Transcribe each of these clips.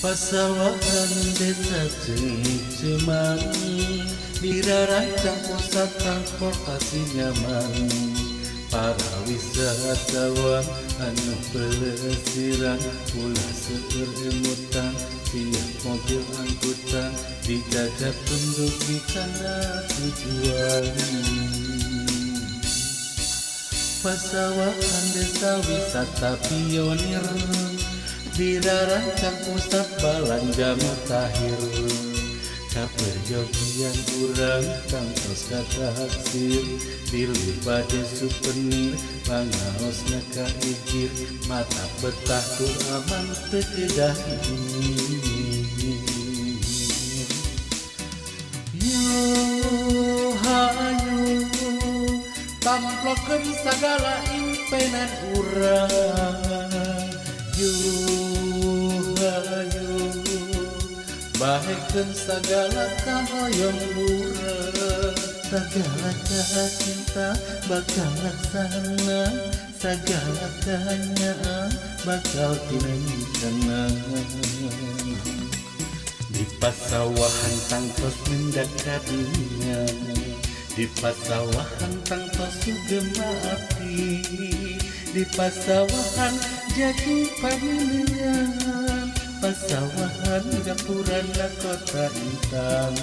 Pasawahan desa Cengceman dirarancang pusat transportasi nyaman. Para wisatawan anu pelesiran ulah seueur emutan tiap mobil angkutan dijajah pendugi kana tujuan. Pasawahan desa wisata pionir dirarancang pusat balanja mutakhir. Kaperjogian urang tangtos kataksir dilih bade souvenir pangaosna kaijir mata betah tur aman teu kedah yo hayu tamplokeun sagala impenan urang yo hayu bahekeun sagala kahoyong urang sagala cinta bakal laksana sagala kanyaan bakal tinengeunna. Di pasawahan tangtos mendak kadunya di pasawahan tangtos sugeng api di pasawahan jadi paningan pasawahan gapurana kota Intan.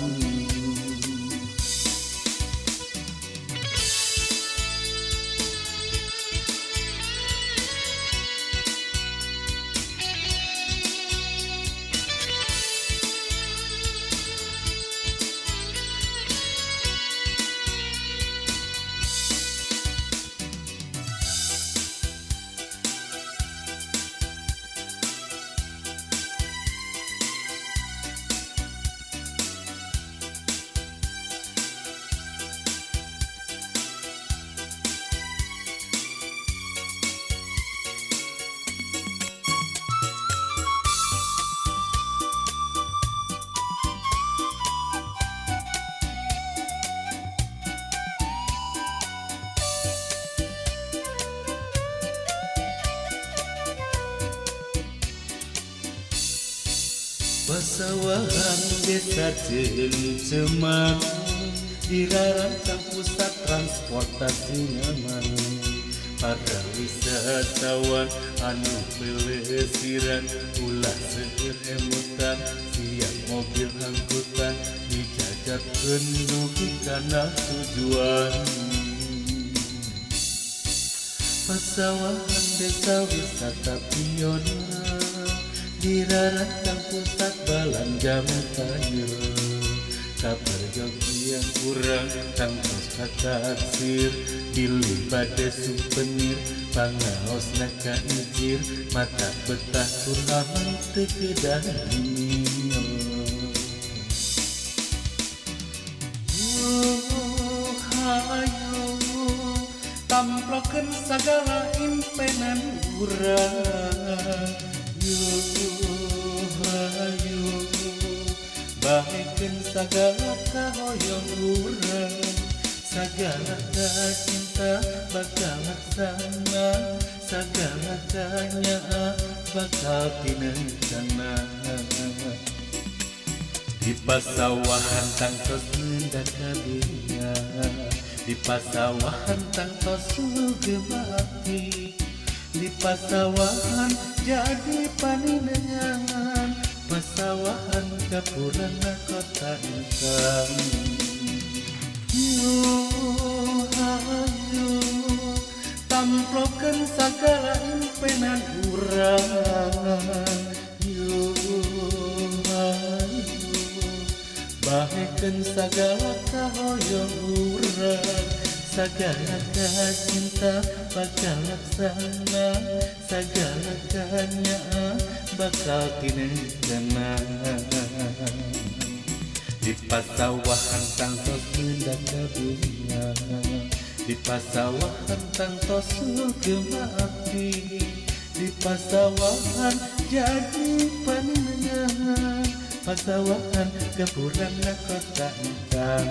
Pasawahan desa Cengceman dirarancang pusat transportasi nyaman. Para wisatawan anu pelesiran ulah seueur emutan tiap mobil angkutan dijajakeun dugi kana tujuan. Pasawahan desa wisata pionir dirarancang pusat balanja mutakhir. Kaperjogian urang tangtos kataksir dilih bade souvenir pangaosna kaijir mata betah tur aman teu kedah hayu tamplokeun sagala impenan urang yo hayu bahekeun sagala kahoyong urang sagala cinta bakal laksana sagala kanyaan bakal tinengeunna. Di pasawahan tangtos mendak kadunya di pasawahan tangtos sugeng api di pasawahan jadi paninengan pasawahan gapurana kota Intan. Yo hayu tamplokeun sagala impenan urang yo hayu bahekeun sagala kahoyong urang sagala cinta bakal laksana sagala kanyaan bakal tinengeunna. Di pasawahan tangtos mendak kadunya di pasawahan tangtos sugeng api di pasawahan jadi paningan pasawahan gapurana kota Intan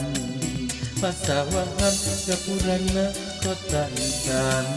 pasawahan gapurana kota Intan.